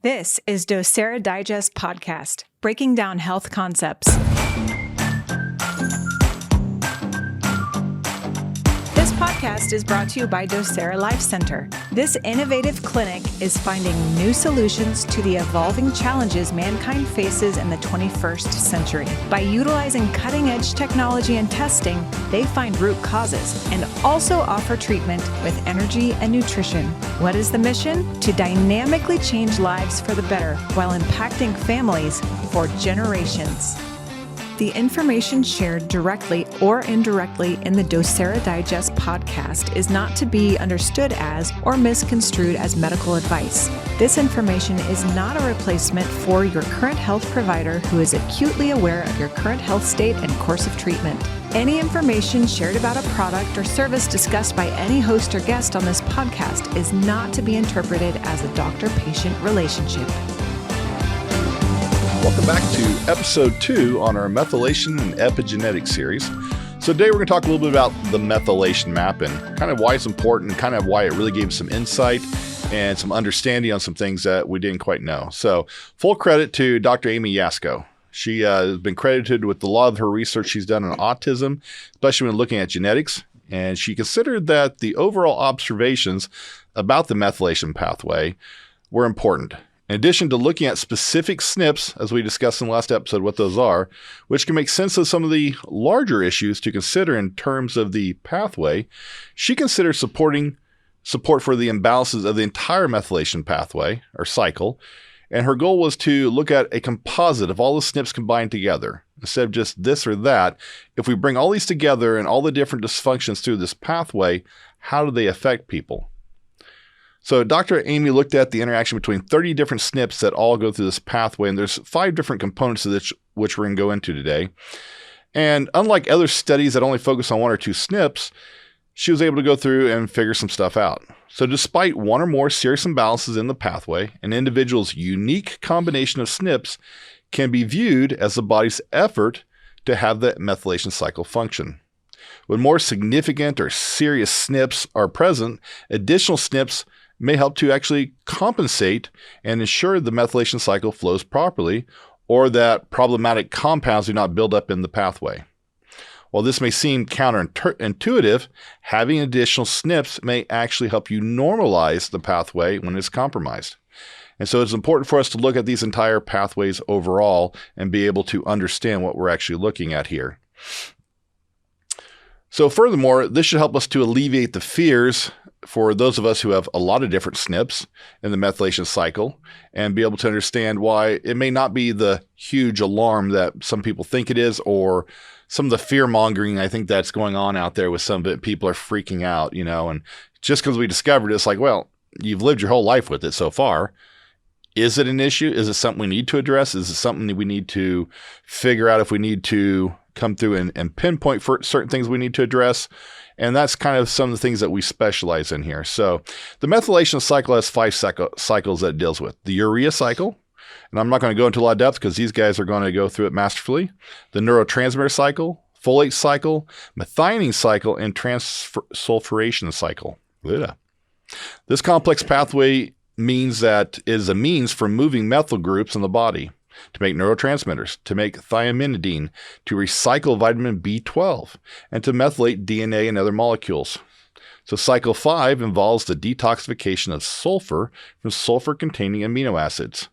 This is Docere Digest Podcast, breaking down health concepts. This podcast is brought to you by Docere Life Center. This innovative clinic is finding new solutions to the evolving challenges mankind faces in the 21st century. By utilizing cutting-edge technology and testing, they find root causes and also offer treatment with energy and nutrition. What is the mission? To dynamically change lives for the better while impacting families for generations. The information shared directly or indirectly in the Docere Digest podcast is not to be understood as or misconstrued as medical advice. This information is not a replacement for your current health provider who is acutely aware of your current health state and course of treatment. Any information shared about a product or service discussed by any host or guest on this podcast is not to be interpreted as a doctor-patient relationship. Welcome back to episode 2 on our Methylation and Epigenetics series. So today we're going to talk a little bit about the methylation map and kind of why it's important, kind of why it really gave some insight and some understanding on some things that we didn't quite know. So full credit to Dr. Amy Yasko. She has been credited with a lot of her research she's done on autism, especially when looking at genetics. And she considered that the overall observations about the methylation pathway were important. In addition to looking at specific SNPs, as we discussed in the last episode, what those are, which can make sense of some of the larger issues to consider in terms of the pathway, she considered support for the imbalances of the entire methylation pathway, or cycle, and her goal was to look at a composite of all the SNPs combined together. Instead of just this or that, if we bring all these together and all the different dysfunctions through this pathway, how do they affect people? So Dr. Amy looked at the interaction between 30 different SNPs that all go through this pathway, and there's 5 different components of this which we're going to go into today. And unlike other studies that only focus on 1 or 2 SNPs, she was able to go through and figure some stuff out. So despite 1 or more serious imbalances in the pathway, an individual's unique combination of SNPs can be viewed as the body's effort to have the methylation cycle function. When more significant or serious SNPs are present, additional SNPs may help to actually compensate and ensure the methylation cycle flows properly, or that problematic compounds do not build up in the pathway. While this may seem counterintuitive, having additional SNPs may actually help you normalize the pathway when it's compromised. And so it's important for us to look at these entire pathways overall and be able to understand what we're actually looking at here. So furthermore, this should help us to alleviate the fears for those of us who have a lot of different SNPs in the methylation cycle and be able to understand why it may not be the huge alarm that some people think it is, or some of the fear mongering I think that's going on out there with some of it. People are freaking out, and just because we discovered it, it's like, well, you've lived your whole life with it so far. Is it an issue? Is it something we need to address? Is it something that we need to figure out if we need to come through and pinpoint for certain things we need to address? And that's kind of some of the things that we specialize in here. So the methylation cycle has 5 cycles that it deals with. The urea cycle, and I'm not going to go into a lot of depth because these guys are going to go through it masterfully. The neurotransmitter cycle, folate cycle, methionine cycle, and transsulfuration cycle. Ugh. This complex pathway means that it is a means for moving methyl groups in the body, to make neurotransmitters, to make thiamidine, to recycle vitamin B12, and to methylate DNA and other molecules. So cycle 5 involves the detoxification of sulfur from sulfur-containing amino acids.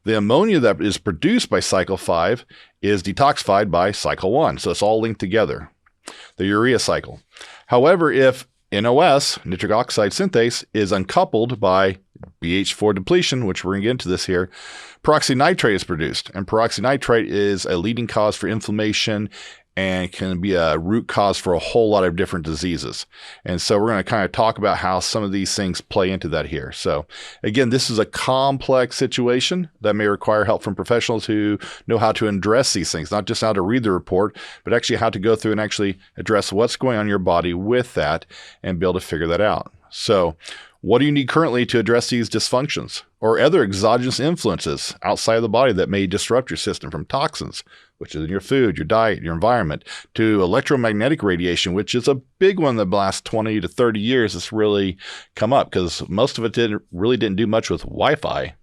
The ammonia that is produced by cycle 5 is detoxified by cycle 1, so it's all linked together. The urea cycle. However, if NOS, nitric oxide synthase, is uncoupled by BH4 depletion, which we're going to get into this here, peroxynitrite is produced. And peroxynitrite is a leading cause for inflammation and can be a root cause for a whole lot of different diseases. And so we're going to kind of talk about how some of these things play into that here. So again, this is a complex situation that may require help from professionals who know how to address these things, not just how to read the report, but actually how to go through and actually address what's going on in your body with that and be able to figure that out. So what do you need currently to address these dysfunctions or other exogenous influences outside of the body that may disrupt your system, from toxins, which is in your food, your diet, your environment, to electromagnetic radiation, which is a big one that the last 20 to 30 years has really come up because most of it really didn't do much with Wi-Fi.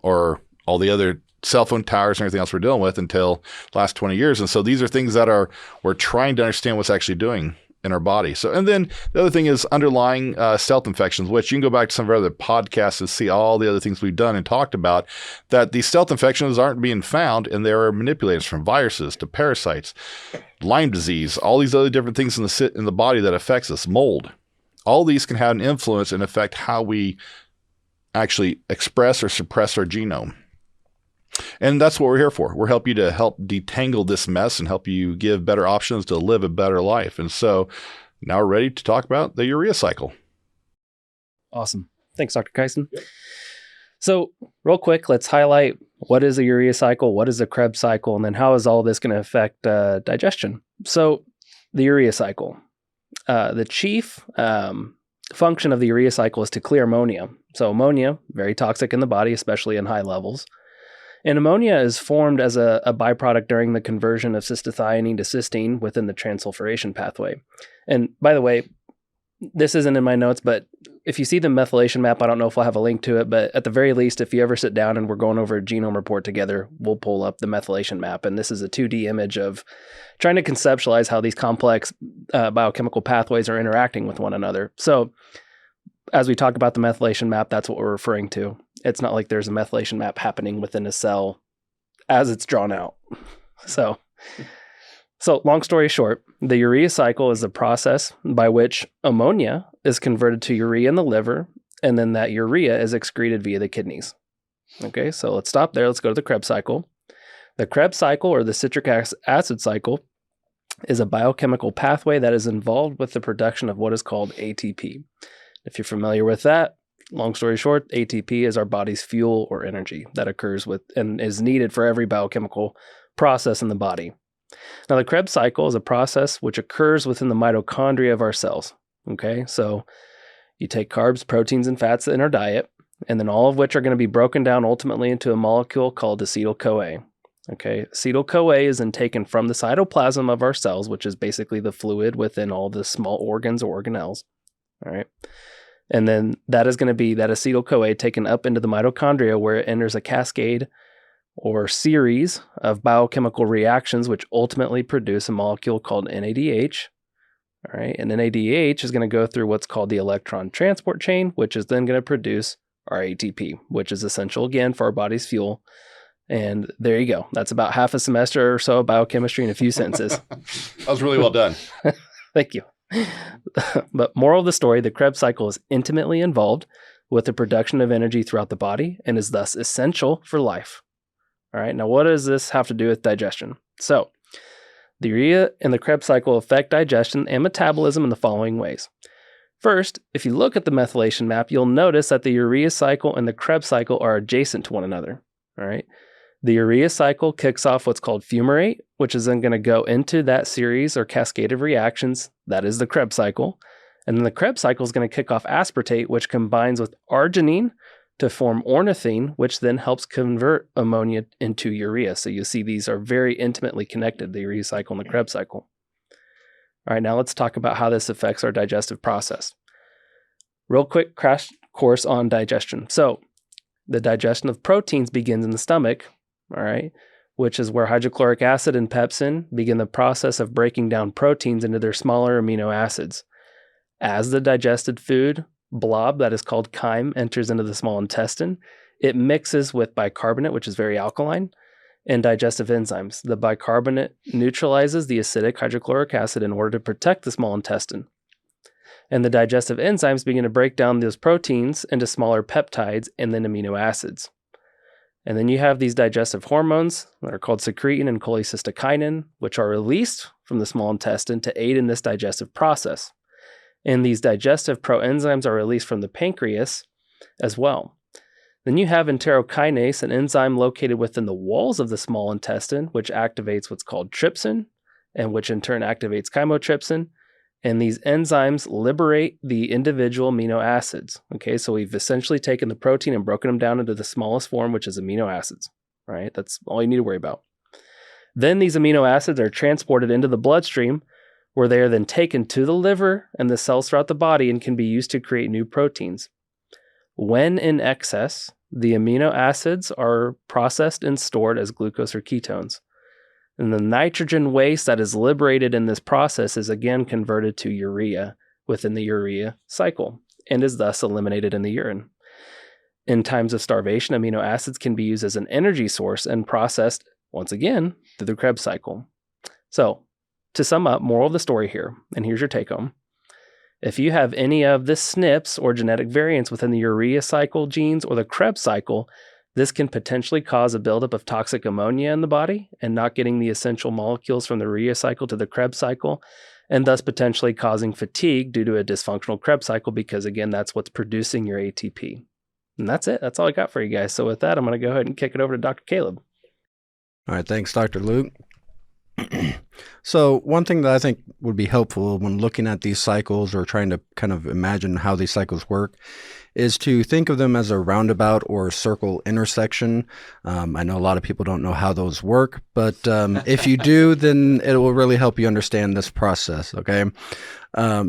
or all the other cell phone towers and everything else we're dealing with until the last 20 years. And so these are things that we're trying to understand what's actually doing in our body. So, and then the other thing is underlying stealth infections, which you can go back to some of our other podcasts and see all the other things we've done and talked about, that these stealth infections aren't being found, and there are manipulators from viruses to parasites, Lyme disease, all these other different things in the body that affects us, mold. All these can have an influence and affect how we actually express or suppress our genome. And that's what we're here for. We're help you to help detangle this mess and help you give better options to live a better life. And so now we're ready to talk about the urea cycle. Awesome. Thanks, Dr. Kyson. Yep. So real quick, let's highlight what is a urea cycle, what is a Krebs cycle, and then how is all this going to affect digestion. So the urea cycle, the chief function of the urea cycle is to clear ammonia. So ammonia, very toxic in the body, especially in high levels. And ammonia is formed as a byproduct during the conversion of cystathionine to cysteine within the transsulfuration pathway. And by the way, this isn't in my notes, but if you see the methylation map, I don't know if I'll have a link to it, but at the very least, if you ever sit down and we're going over a genome report together, we'll pull up the methylation map. And this is a 2D image of trying to conceptualize how these complex biochemical pathways are interacting with one another. So as we talk about the methylation map, that's what we're referring to. It's not like there's a methylation map happening within a cell as it's drawn out. So long story short, the urea cycle is a process by which ammonia is converted to urea in the liver, and then that urea is excreted via the kidneys. Okay, so let's stop there. Let's go to the Krebs cycle. The Krebs cycle, or the citric acid cycle, is a biochemical pathway that is involved with the production of what is called ATP. If you're familiar with that, long story short, ATP is our body's fuel or energy that occurs with and is needed for every biochemical process in the body. Now, the Krebs cycle is a process which occurs within the mitochondria of our cells. Okay, so you take carbs, proteins, and fats in our diet, and then all of which are going to be broken down ultimately into a molecule called acetyl-CoA. Okay, acetyl-CoA is then taken from the cytoplasm of our cells, which is basically the fluid within all the small organs or organelles. All right. And then that is going to be that acetyl-CoA taken up into the mitochondria, where it enters a cascade or series of biochemical reactions, which ultimately produce a molecule called NADH. All right. And NADH is going to go through what's called the electron transport chain, which is then going to produce our ATP, which is essential again for our body's fuel. And there you go. That's about half a semester or so of biochemistry in a few sentences. That was really well done. Thank you. But moral of the story, the Krebs cycle is intimately involved with the production of energy throughout the body and is thus essential for life. All right, now what does this have to do with digestion? So the urea and the Krebs cycle affect digestion and metabolism in the following ways. First, if you look at the methylation map, you'll notice that the urea cycle and the Krebs cycle are adjacent to one another. All right. The urea cycle kicks off what's called fumarate, which is then going to go into that series or cascade of reactions. That is the Krebs cycle. And then the Krebs cycle is going to kick off aspartate, which combines with arginine to form ornithine, which then helps convert ammonia into urea. So you see these are very intimately connected, the urea cycle and the Krebs cycle. All right, now let's talk about how this affects our digestive process. Real quick crash course on digestion. So the digestion of proteins begins in the stomach, all right, which is where hydrochloric acid and pepsin begin the process of breaking down proteins into their smaller amino acids. As the digested food blob that is called chyme enters into the small intestine, it mixes with bicarbonate, which is very alkaline, and digestive enzymes. The bicarbonate neutralizes the acidic hydrochloric acid in order to protect the small intestine. And the digestive enzymes begin to break down those proteins into smaller peptides and then amino acids. And then you have these digestive hormones that are called secretin and cholecystokinin, which are released from the small intestine to aid in this digestive process. And these digestive proenzymes are released from the pancreas as well. Then you have enterokinase, an enzyme located within the walls of the small intestine, which activates what's called trypsin, and which in turn activates chymotrypsin. And these enzymes liberate the individual amino acids. Okay, so we've essentially taken the protein and broken them down into the smallest form, which is amino acids. All right, that's all you need to worry about. Then these amino acids are transported into the bloodstream, where they are then taken to the liver and the cells throughout the body and can be used to create new proteins. When in excess, the amino acids are processed and stored as glucose or ketones. And the nitrogen waste that is liberated in this process is again converted to urea within the urea cycle and is thus eliminated in the urine. In times of starvation, amino acids can be used as an energy source and processed, once again, through the Krebs cycle. So, to sum up, moral of the story here, and here's your take home. If you have any of the SNPs or genetic variants within the urea cycle genes or the Krebs cycle, this can potentially cause a buildup of toxic ammonia in the body and not getting the essential molecules from the urea cycle to the Krebs cycle, and thus potentially causing fatigue due to a dysfunctional Krebs cycle because, again, that's what's producing your ATP. And that's it. That's all I got for you guys. So with that, I'm going to go ahead and kick it over to Dr. Caleb. All right. Thanks, Dr. Luke. So one thing that I think would be helpful when looking at these cycles or trying to kind of imagine how these cycles work is to think of them as a roundabout or circle intersection. I know a lot of people don't know how those work, but if you do, then it will really help you understand this process, okay?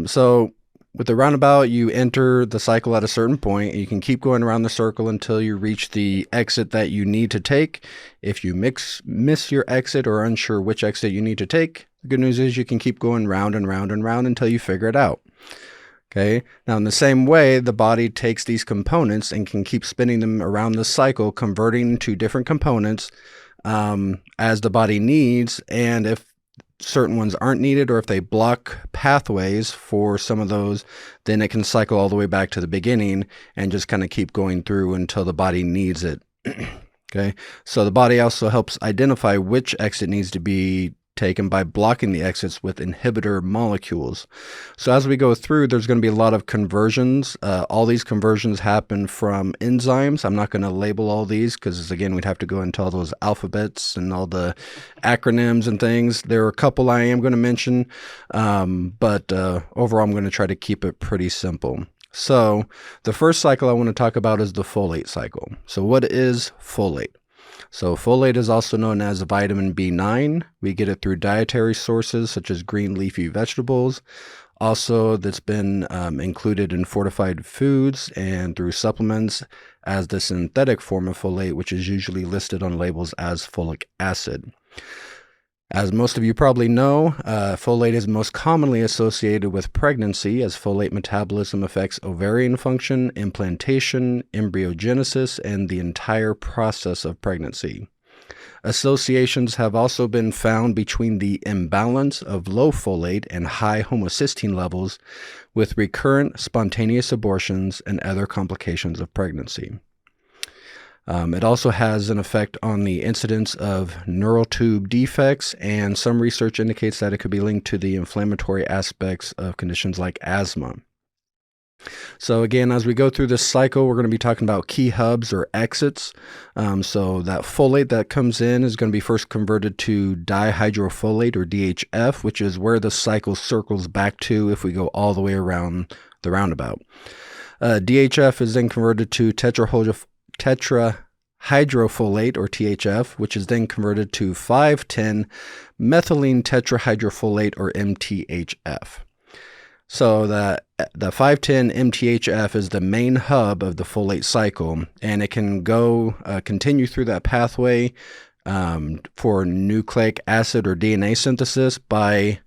So with the roundabout, you enter the cycle at a certain point, and you can keep going around the circle until you reach the exit that you need to take. If you miss your exit or are unsure which exit you need to take, the good news is you can keep going round and round and round until you figure it out. Okay. Now, in the same way, the body takes these components and can keep spinning them around the cycle, converting to different components as the body needs. And if certain ones aren't needed, or if they block pathways for some of those, then it can cycle all the way back to the beginning and just kind of keep going through until the body needs it. Okay. So the body also helps identify which exit needs to be taken by blocking the exits with inhibitor molecules. So as we go through, there's going to be a lot of conversions. All these conversions happen from enzymes. I'm not going to label all these because, again, we'd have to go into all those alphabets and all the acronyms and things. There are a couple I am going to mention, but overall, I'm going to try to keep it pretty simple. So the first cycle I want to talk about is the folate cycle. So what is folate? So folate is also known as vitamin B9. We get it through dietary sources such as green leafy vegetables. Also, that's been included in fortified foods and through supplements as the synthetic form of folate, which is usually listed on labels as folic acid. As most of you probably know, folate is most commonly associated with pregnancy, as folate metabolism affects ovarian function, implantation, embryogenesis, and the entire process of pregnancy. Associations have also been found between the imbalance of low folate and high homocysteine levels with recurrent spontaneous abortions and other complications of pregnancy. It also has an effect on the incidence of neural tube defects, and some research indicates that it could be linked to the inflammatory aspects of conditions like asthma. So again, as we go through this cycle, we're going to be talking about key hubs or exits. So that folate that comes in is going to be first converted to dihydrofolate or DHF, which is where the cycle circles back to if we go all the way around the roundabout. DHF is then converted to tetrahydrofolate or THF, which is then converted to 5,10 methylene tetrahydrofolate or MTHF. So the 5,10 MTHF is the main hub of the folate cycle, and it can continue through that pathway for nucleic acid or DNA synthesis by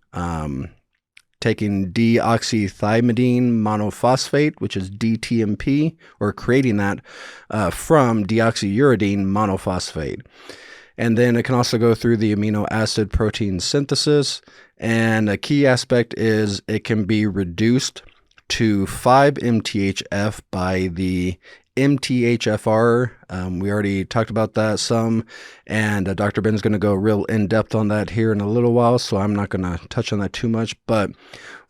taking deoxythymidine monophosphate, which is DTMP, or creating that from deoxyuridine monophosphate. And then it can also go through the amino acid protein synthesis. And a key aspect is it can be reduced to 5-MTHF by the MTHFR. We already talked about that some, and Dr. Ben's going to go real in-depth on that here in a little while, so I'm not going to touch on that too much. But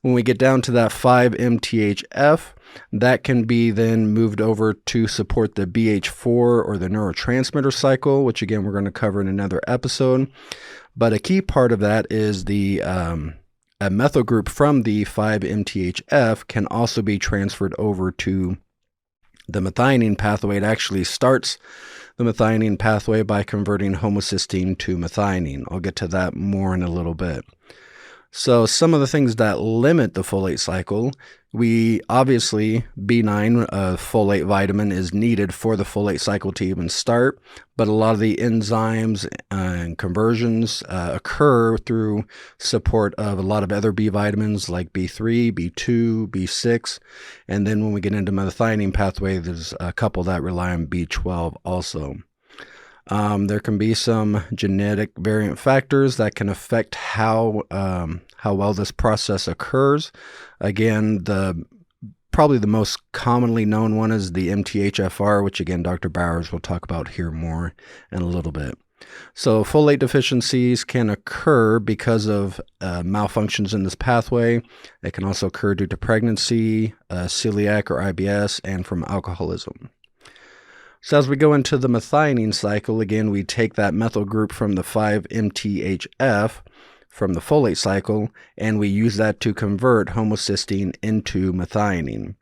when we get down to that 5-MTHF, that can be then moved over to support the BH4 or the neurotransmitter cycle, which again we're going to cover in another episode. But a key part of that is a methyl group from the 5-MTHF can also be transferred over to the methionine pathway. It actually starts the methionine pathway by converting homocysteine to methionine. I'll get to that more in a little bit. So some of the things that limit the folate cycle, we obviously, B9, a folate vitamin, is needed for the folate cycle to even start, but a lot of the enzymes and conversions occur through support of a lot of other B vitamins like B3, B2, B6, and then when we get into methionine pathway, there's a couple that rely on B12 also. There can be some genetic variant factors that can affect how well this process occurs. Again, probably the most commonly known one is the MTHFR, which again, Dr. Bowers will talk about here more in a little bit. So folate deficiencies can occur because of malfunctions in this pathway. It can also occur due to pregnancy, celiac or IBS, and from alcoholism. So as we go into the methionine cycle, again, we take that methyl group from the 5-MTHF from the folate cycle, and we use that to convert homocysteine into methionine.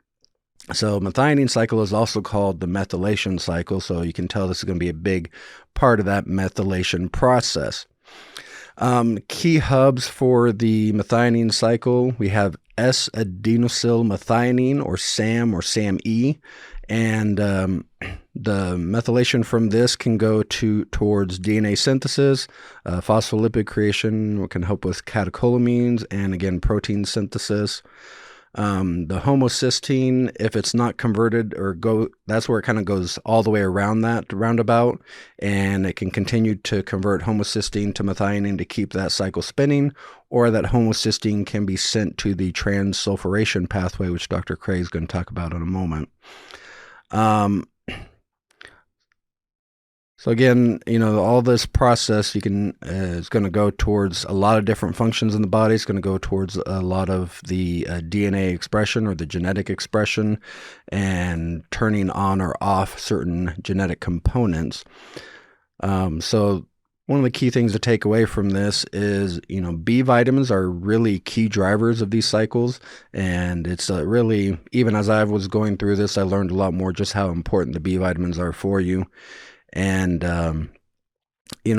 So methionine cycle is also called the methylation cycle, so you can tell this is going to be a big part of that methylation process. Key hubs for the methionine cycle, we have S-adenosyl methionine, or SAM or SAMe, and the methylation from this can go towards DNA synthesis, phospholipid creation, can help with catecholamines, and again, protein synthesis. The homocysteine, if it's not converted that's where it kind of goes all the way around that roundabout, and it can continue to convert homocysteine to methionine to keep that cycle spinning, or that homocysteine can be sent to the transsulfuration pathway, which Dr. Craig is going to talk about in a moment. So again, all this process is going to go towards a lot of different functions in the body. It's going to go towards a lot of the DNA expression or the genetic expression, and turning on or off certain genetic components. So one of the key things to take away from this is, B vitamins are really key drivers of these cycles. And it's really, even as I was going through this, I learned a lot more just how important the B vitamins are for you. And,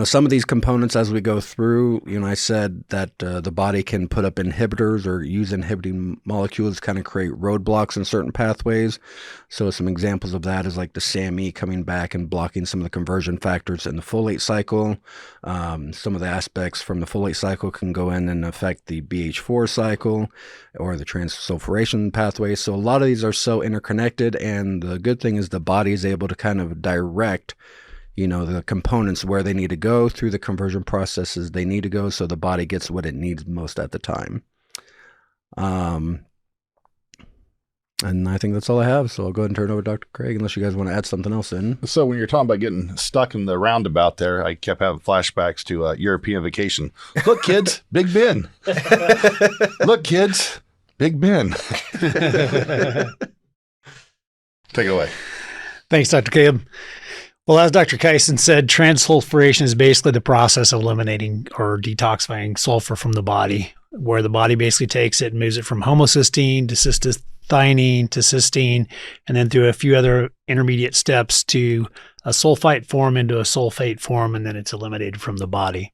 some of these components as we go through, I said that the body can put up inhibitors or use inhibiting molecules to kind of create roadblocks in certain pathways. So some examples of that is like the SAMe coming back and blocking some of the conversion factors in the folate cycle. Some of the aspects from the folate cycle can go in and affect the BH4 cycle or the transsulfuration pathway. So a lot of these are so interconnected, and the good thing is the body is able to kind of direct the components where they need to go through the conversion processes they need to go, so the body gets what it needs most at the time. And I think that's all I have, so I'll go ahead and turn it over to Dr. Craig, unless you guys want to add something else in. So when you're talking about getting stuck in the roundabout there, I kept having flashbacks to a European vacation. Look, kids, Big Ben. Look, kids, Big Ben. Take it away. Thanks, Dr. Caleb. Well, as Dr. Kyson said, transsulfuration is basically the process of eliminating or detoxifying sulfur from the body, where the body basically takes it and moves it from homocysteine to cysteine to cysteine, and then through a few other intermediate steps to a sulfite form into a sulfate form, and then it's eliminated from the body.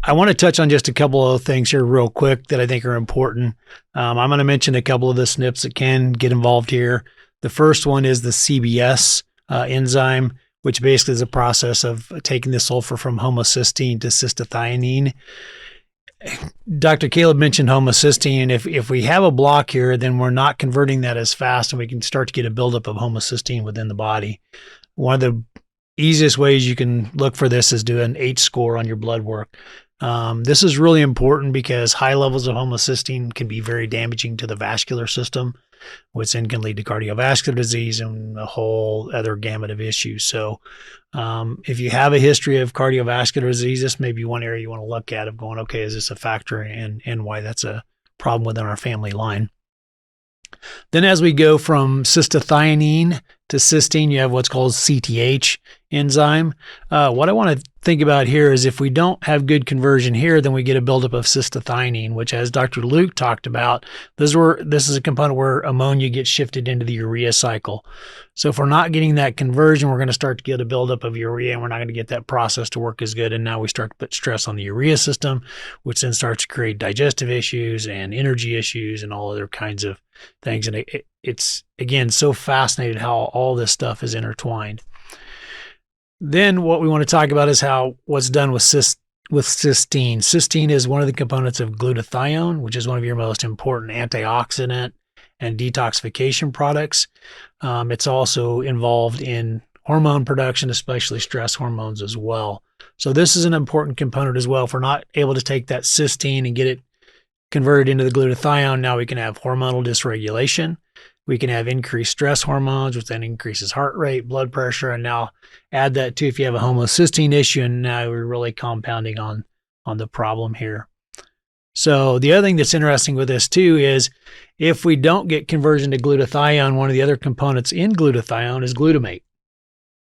I want to touch on just a couple of things here real quick that I think are important. I'm going to mention a couple of the SNPs that can get involved here. The first one is the CBS enzyme, which basically is a process of taking the sulfur from homocysteine to cysteine. Dr. Caleb mentioned homocysteine. If we have a block here, then we're not converting that as fast, and we can start to get a buildup of homocysteine within the body. One of the easiest ways you can look for this is do an H-score on your blood work. This is really important because high levels of homocysteine can be very damaging to the vascular system, which then can lead to cardiovascular disease and a whole other gamut of issues. So if you have a history of cardiovascular disease, this may be one area you want to look at of going, okay, is this a factor, and why that's a problem within our family line. Then as we go from cysteine to cysteine, you have what's called CTH enzyme. What I want to think about here is if we don't have good conversion here, then we get a buildup of cystathionine, which, as Dr. Luke talked about, this is a component where ammonia gets shifted into the urea cycle. So if we're not getting that conversion, we're going to start to get a buildup of urea, and we're not going to get that process to work as good. And now we start to put stress on the urea system, which then starts to create digestive issues and energy issues and all other kinds of things. And it's, again, so fascinating how all this stuff is intertwined. Then what we want to talk about is what's done with cysteine. Cysteine is one of the components of glutathione, which is one of your most important antioxidant and detoxification products. It's also involved in hormone production, especially stress hormones as well. So this is an important component as well. If we're not able to take that cysteine and get it converted into the glutathione, now we can have hormonal dysregulation. We can have increased stress hormones, which then increases heart rate, blood pressure, and now add that to if you have a homocysteine issue, and now we're really compounding on the problem here. So the other thing that's interesting with this too is if we don't get conversion to glutathione, one of the other components in glutathione is glutamate.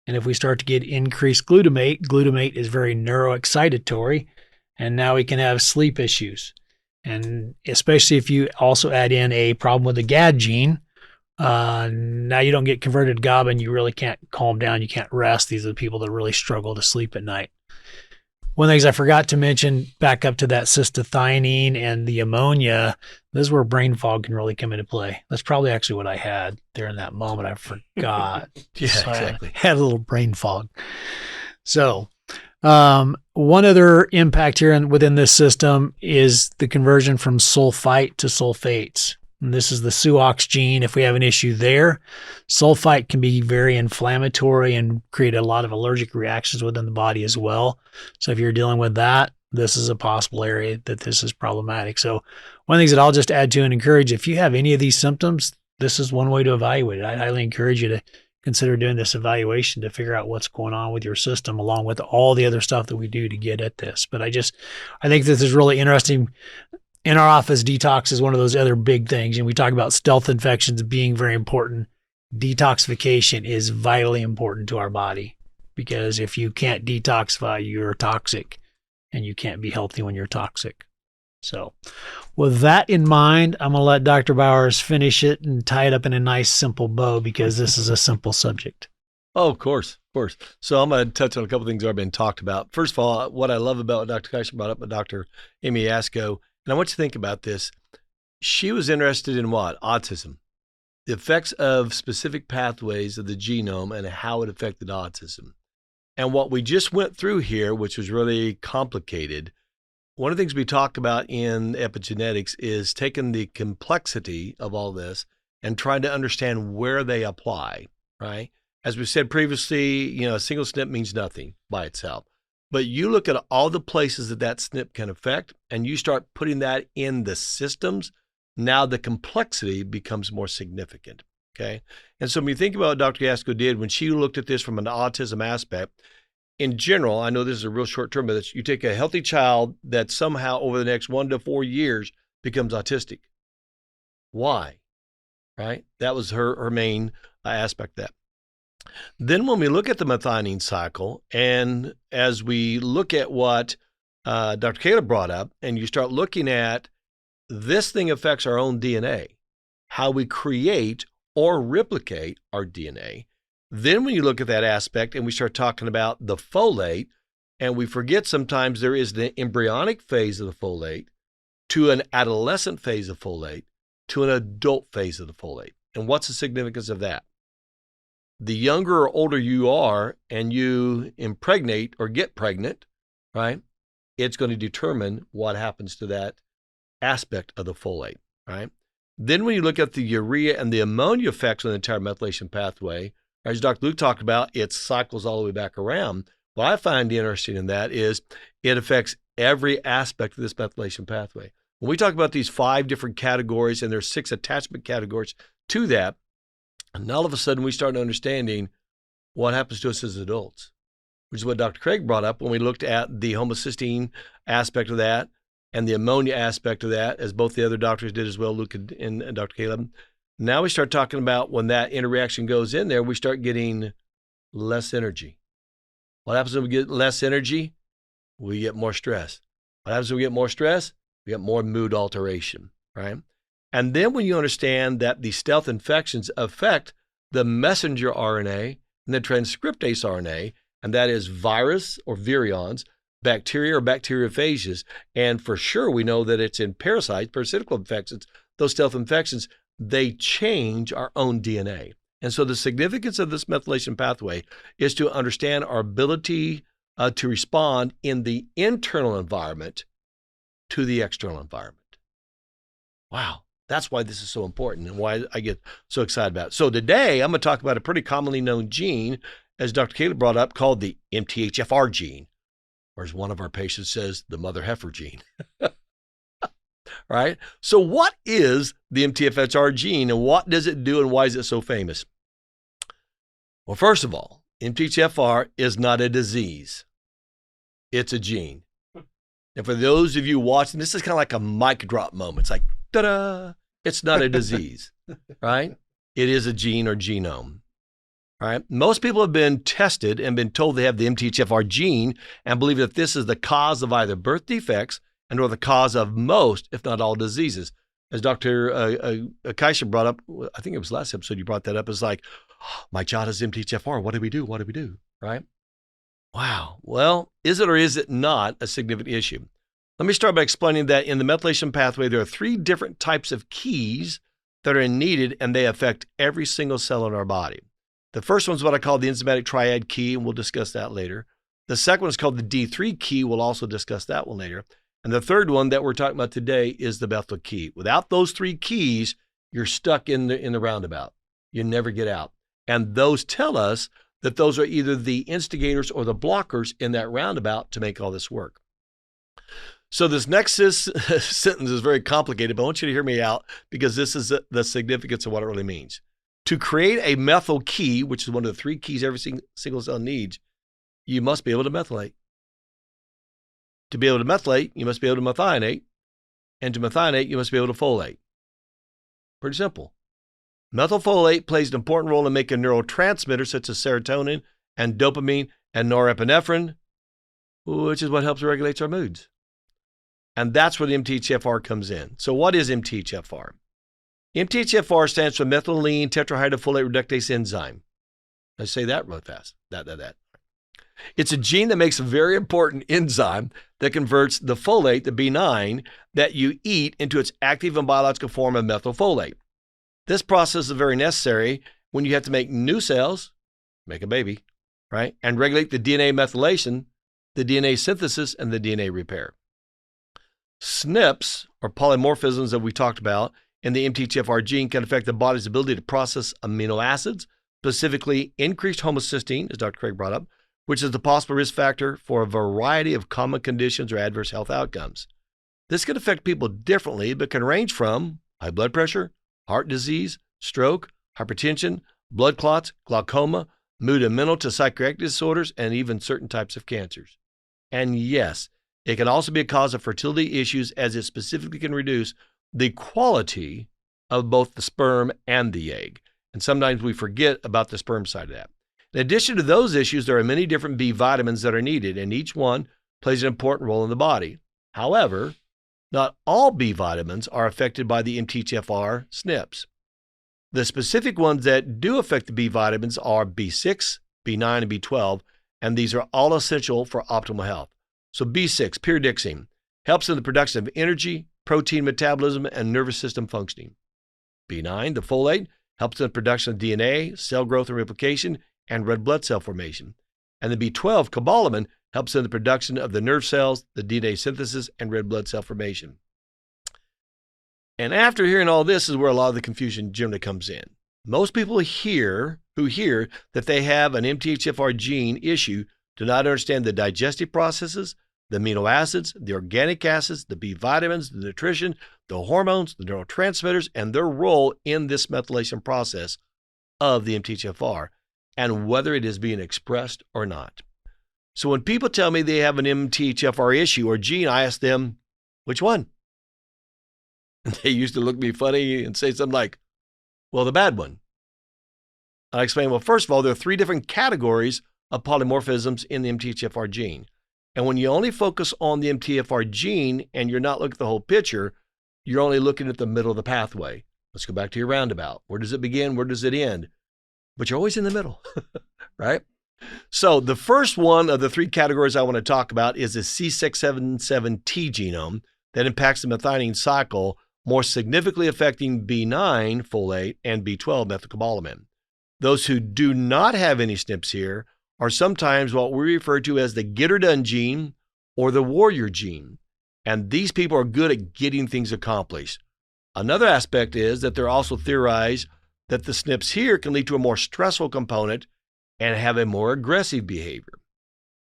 And if we start to get increased glutamate is very neuroexcitatory, and now we can have sleep issues. And especially if you also add in a problem with the GAD gene, now you don't get converted to GABA and you really can't calm down. You can't rest. These are the people that really struggle to sleep at night. One of the things I forgot to mention, back up to that cystathionine and the ammonia, this is where brain fog can really come into play. That's probably actually what I had there in that moment. I forgot. Yeah, So exactly. I had a little brain fog. So one other impact here within this system is the conversion from sulfite to sulfates. And this is the SUOX gene. If we have an issue there, sulfite can be very inflammatory and create a lot of allergic reactions within the body as well. So if you're dealing with that, this is a possible area that this is problematic. So one of the things that I'll just add to and encourage, if you have any of these symptoms, this is one way to evaluate it. I highly encourage you to consider doing this evaluation to figure out what's going on with your system, along with all the other stuff that we do to get at this. But I think this is really interesting. In our office, detox is one of those other big things. And we talk about stealth infections being very important. Detoxification is vitally important to our body, because if you can't detoxify, you're toxic, and you can't be healthy when you're toxic. So with that in mind, I'm going to let Dr. Bowers finish it and tie it up in a nice, simple bow, because this is a simple subject. Oh, of course. So I'm going to touch on a couple of things that have been talked about. First of all, what I love about what Dr. Kaiser brought up with Dr. Amy Asko, and I want you to think about this. She was interested in what? Autism. The effects of specific pathways of the genome and how it affected autism. And what we just went through here, which was really complicated, one of the things we talk about in epigenetics is taking the complexity of all this and trying to understand where they apply, right? As we said previously, a single SNP means nothing by itself. But you look at all the places that SNP can affect, and you start putting that in the systems, now the complexity becomes more significant, okay? And so when you think about what Dr. Asko did, when she looked at this from an autism aspect, in general, I know this is a real short term, but you take a healthy child that somehow over the next 1 to 4 years becomes autistic. Why? Right? That was her main aspect of that. Then when we look at the methionine cycle, and as we look at what Dr. Caleb brought up, and you start looking at this thing affects our own DNA, how we create or replicate our DNA. Then when you look at that aspect and we start talking about the folate, and we forget sometimes there is the embryonic phase of the folate to an adolescent phase of folate to an adult phase of the folate. And what's the significance of that? The younger or older you are and you impregnate or get pregnant, right, it's going to determine what happens to that aspect of the folate, right? Then when you look at the urea and the ammonia effects on the entire methylation pathway, as Dr. Luke talked about, it cycles all the way back around. What I find interesting in that is it affects every aspect of this methylation pathway. When we talk about these 5 different categories, and there's 6 attachment categories to that, and all of a sudden we start understanding what happens to us as adults, which is what Dr. Craig brought up when we looked at the homocysteine aspect of that and the ammonia aspect of that, as both the other doctors did as well, Luke and Dr. Caleb. Now we start talking about when that interaction goes in there, we start getting less energy. What happens when we get less energy? We get more stress. What happens when we get more stress? We get more mood alteration, right? And then when you understand that the stealth infections affect the messenger RNA and the transcriptase RNA, and that is virus or virions, bacteria or bacteriophages, and for sure we know that it's in parasites, parasitical infections, those stealth infections, they change our own DNA. And so the significance of this methylation pathway is to understand our ability to respond in the internal environment to the external environment. Wow, that's why this is so important and why I get so excited about it. So today I'm going to talk about a pretty commonly known gene, as Dr. Caleb brought up, called the MTHFR gene, or as one of our patients says, the mother heifer gene. Right? So what is the MTHFR gene and what does it do and why is it so famous? Well, first of all, MTHFR is not a disease. It's a gene. And for those of you watching, this is kind of like a mic drop moment. It's like, ta-da! It's not a disease, right? It is a gene or genome, right? Most people have been tested and been told they have the MTHFR gene and believe that this is the cause of either birth defects and or the cause of most, if not all, diseases. As Dr. Kaisha brought up, I think it was last episode you brought that up, it's like, oh, my child has MTHFR. What do we do? What do we do? Right? Wow. Well, is it or is it not a significant issue? Let me start by explaining that in the methylation pathway, there are 3 different types of keys that are needed, and they affect every single cell in our body. The first one is what I call the enzymatic triad key, and we'll discuss that later. The second one is called the D3 key. We'll also discuss that one later. And the third one that we're talking about today is the methyl key. Without those 3 keys, you're stuck in the roundabout. You never get out. And those tell us that those are either the instigators or the blockers in that roundabout to make all this work. So this next sentence is very complicated, but I want you to hear me out because this is the significance of what it really means. To create a methyl key, which is one of the 3 keys every single cell needs, you must be able to methylate. To be able to methylate, you must be able to methionate. And to methionate, you must be able to folate. Pretty simple. Methylfolate plays an important role in making neurotransmitters such as serotonin and dopamine and norepinephrine, which is what helps regulate our moods. And that's where the MTHFR comes in. So what is MTHFR? MTHFR stands for methylene tetrahydrofolate reductase enzyme. Let's say that really fast. That. It's a gene that makes a very important enzyme that converts the folate, the B9, that you eat into its active and biological form of methylfolate. This process is very necessary when you have to make new cells, make a baby, right? And regulate the DNA methylation, the DNA synthesis, and the DNA repair. SNPs, or polymorphisms that we talked about in the MTHFR gene, can affect the body's ability to process amino acids, specifically increased homocysteine, as Dr. Craig brought up, which is the possible risk factor for a variety of common conditions or adverse health outcomes. This can affect people differently, but can range from high blood pressure, heart disease, stroke, hypertension, blood clots, glaucoma, mood and mental to psychiatric disorders, and even certain types of cancers. And yes, it can also be a cause of fertility issues as it specifically can reduce the quality of both the sperm and the egg. And sometimes we forget about the sperm side of that. In addition to those issues, there are many different B vitamins that are needed, and each one plays an important role in the body. However, not all B vitamins are affected by the MTHFR SNPs. The specific ones that do affect the B vitamins are B6, B9, and B12, and these are all essential for optimal health. So B6, pyridixine, helps in the production of energy, protein metabolism, and nervous system functioning. B9, the folate, helps in the production of DNA, cell growth and replication, and red blood cell formation. And the B12, cobalamin, helps in the production of the nerve cells, the DNA synthesis, and red blood cell formation. And after hearing all this is where a lot of the confusion generally comes in. Most people who hear that they have an MTHFR gene issue do not understand the digestive processes, the amino acids, the organic acids, the B vitamins, the nutrition, the hormones, the neurotransmitters, and their role in this methylation process of the MTHFR, and whether it is being expressed or not. So when people tell me they have an MTHFR issue or gene, I ask them, which one? And they used to look at me funny and say something like, Well, the bad one. I explain, well, first of all, there are 3 different categories of polymorphisms in the MTHFR gene. And when you only focus on the MTHFR gene and you're not looking at the whole picture, you're only looking at the middle of the pathway. Let's go back to your roundabout. Where does it begin? Where does it end? But you're always in the middle, right? So the first one of the 3 categories I want to talk about is the C677T genome that impacts the methionine cycle, more significantly affecting B9 folate and B12 methylcobalamin. Those who do not have any SNPs here are sometimes what we refer to as the get-her-done gene or the warrior gene. And these people are good at getting things accomplished. Another aspect is that they're also theorized that the SNPs here can lead to a more stressful component and have a more aggressive behavior.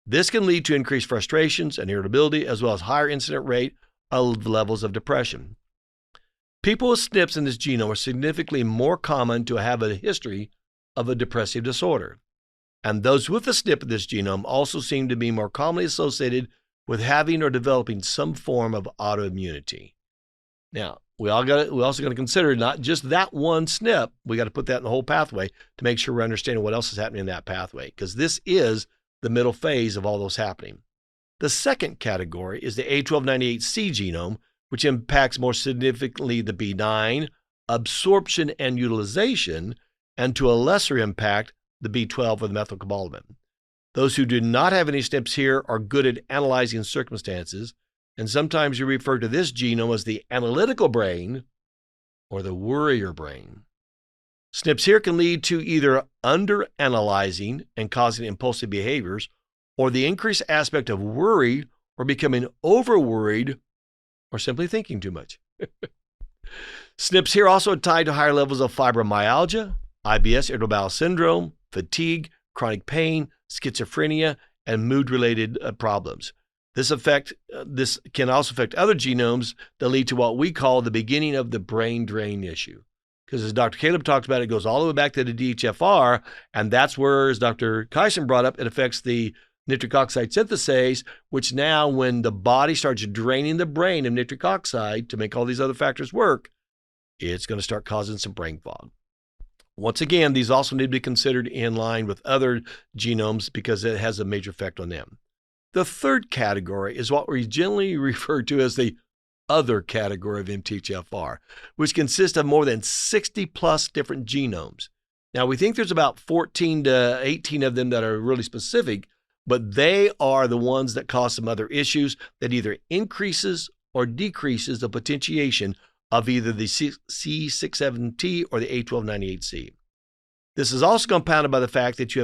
This can lead to increased frustrations and irritability, as well as higher incident rate of levels of depression. People with SNPs in this genome are significantly more common to have a history of a depressive disorder. And those with a SNP in this genome also seem to be more commonly associated with having or developing some form of autoimmunity. Now, we also got to consider not just that one SNP. We got to put that in the whole pathway to make sure we're understanding what else is happening in that pathway, because this is the middle phase of all those happening. The second category is the A1298C genome, which impacts more significantly the B9, absorption and utilization, and to a lesser impact, the B12 or the methylcobalamin. Those who do not have any SNPs here are good at analyzing circumstances, and sometimes you refer to this genome as the analytical brain or the worrier brain. SNPs here can lead to either under-analyzing and causing impulsive behaviors, or the increased aspect of worry or becoming over-worried, or simply thinking too much. SNPs here also are tied to higher levels of fibromyalgia, IBS, irritable bowel syndrome, fatigue, chronic pain, schizophrenia, and mood-related problems. This can also affect other genomes that lead to what we call the beginning of the brain drain issue. Because as Dr. Caleb talked about, it goes all the way back to the DHFR, and that's where, as Dr. Kyson brought up, it affects the nitric oxide synthase, which now when the body starts draining the brain of nitric oxide to make all these other factors work, it's going to start causing some brain fog. Once again, these also need to be considered in line with other genomes because it has a major effect on them. The third category is what we generally refer to as the other category of MTHFR, which consists of more than 60 plus different genomes. Now, we think there's about 14 to 18 of them that are really specific, but they are the ones that cause some other issues that either increases or decreases the potentiation of either the C67T or the A1298C. This is also compounded by the fact that if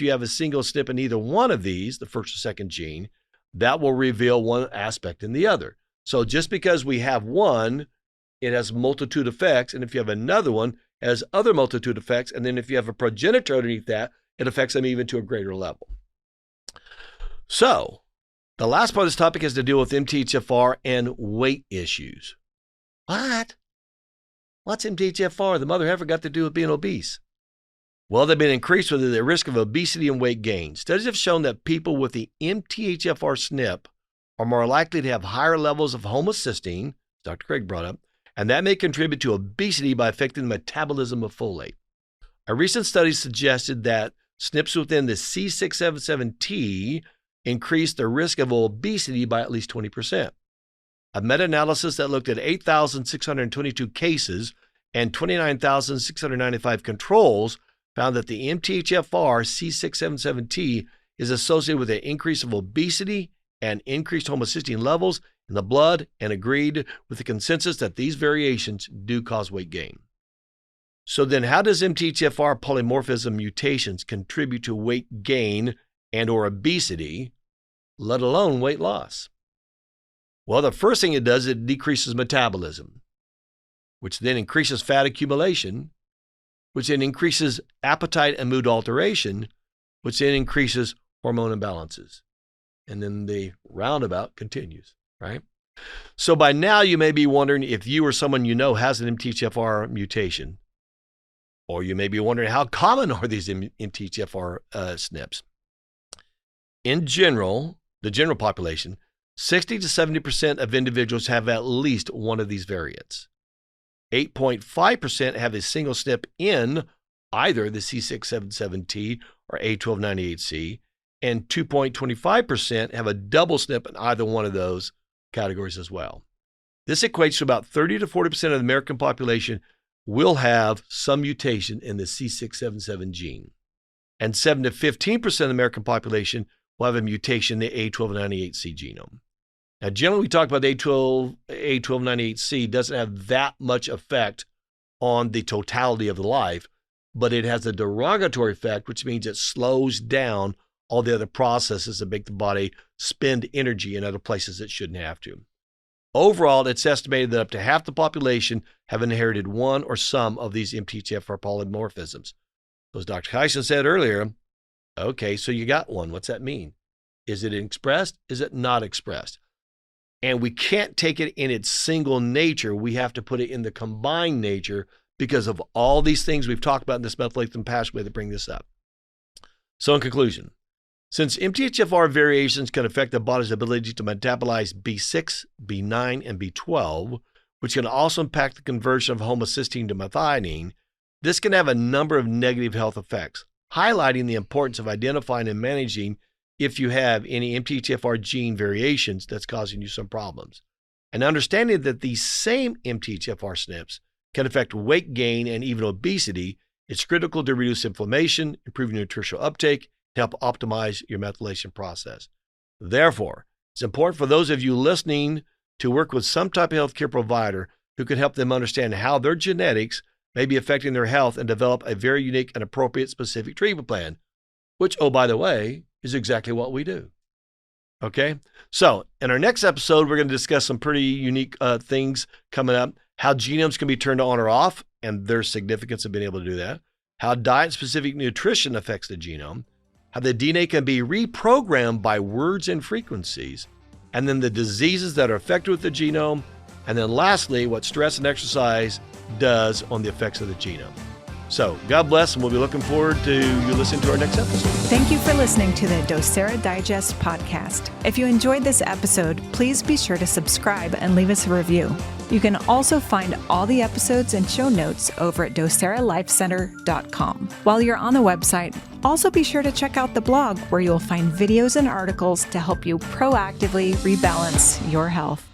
you have a single SNP in either one of these, the first or second gene, that will reveal one aspect in the other. So just because we have one, it has multitude effects, and if you have another one, it has other multitude effects, and then if you have a progenitor underneath that, it affects them even to a greater level. So the last part of this topic has to deal with MTHFR and weight issues. What? What's MTHFR? The mother heifer got to do with being obese? Well, they've been increased with the risk of obesity and weight gain. Studies have shown that people with the MTHFR SNP are more likely to have higher levels of homocysteine, Dr. Craig brought up, and that may contribute to obesity by affecting the metabolism of folate. A recent study suggested that SNPs within the C677T increased the risk of obesity by at least 20%. A meta-analysis that looked at 8,622 cases and 29,695 controls found that the MTHFR C677T is associated with an increase of obesity and increased homocysteine levels in the blood, and agreed with the consensus that these variations do cause weight gain. So then how does MTHFR polymorphism mutations contribute to weight gain and or obesity, let alone weight loss? Well, the first thing it does, it decreases metabolism, which then increases fat accumulation, which then increases appetite and mood alteration, which then increases hormone imbalances. And then the roundabout continues, right? So by now you may be wondering if you or someone you know has an MTHFR mutation, or you may be wondering how common are these MTHFR SNPs. In general, the general population, 60 to 70% of individuals have at least one of these variants. 8.5% have a single SNP in either the C677T or A1298C, and 2.25% have a double SNP in either one of those categories as well. This equates to about 30 to 40% of the American population will have some mutation in the C677 gene, and 7 to 15% of the American population will have a mutation in the A1298C genome. Now, generally, we talk about the A1298C doesn't have that much effect on the totality of the life, but it has a derogatory effect, which means it slows down all the other processes that make the body spend energy in other places it shouldn't have to. Overall, it's estimated that up to half the population have inherited one or some of these MTHFR polymorphisms. So as Dr. Kyson said earlier, okay, so you got one. What's that mean? Is it expressed? Is it not expressed? And we can't take it in its single nature. We have to put it in the combined nature because of all these things we've talked about in this methylation pathway that bring this up. So in conclusion, since MTHFR variations can affect the body's ability to metabolize B6, B9, and B12, which can also impact the conversion of homocysteine to methionine, this can have a number of negative health effects, highlighting the importance of identifying and managing if you have any MTHFR gene variations that's causing you some problems. And understanding that these same MTHFR SNPs can affect weight gain and even obesity, it's critical to reduce inflammation, improve nutritional uptake, to help optimize your methylation process. Therefore, it's important for those of you listening to work with some type of healthcare provider who can help them understand how their genetics may be affecting their health and develop a very unique and appropriate specific treatment plan, which, oh, by the way, is exactly what we do. Okay? So in our next episode, we're going to discuss some pretty unique things coming up, how genomes can be turned on or off and their significance of being able to do that, how diet-specific nutrition affects the genome, how the DNA can be reprogrammed by words and frequencies, and then the diseases that are affected with the genome, and then lastly, what stress and exercise does on the effects of the genome. So God bless, and we'll be looking forward to you listening to our next episode. Thank you for listening to the Docere Digest podcast. If you enjoyed this episode, please be sure to subscribe and leave us a review. You can also find all the episodes and show notes over at docerelifecenter.com. While you're on the website, also be sure to check out the blog where you'll find videos and articles to help you proactively rebalance your health.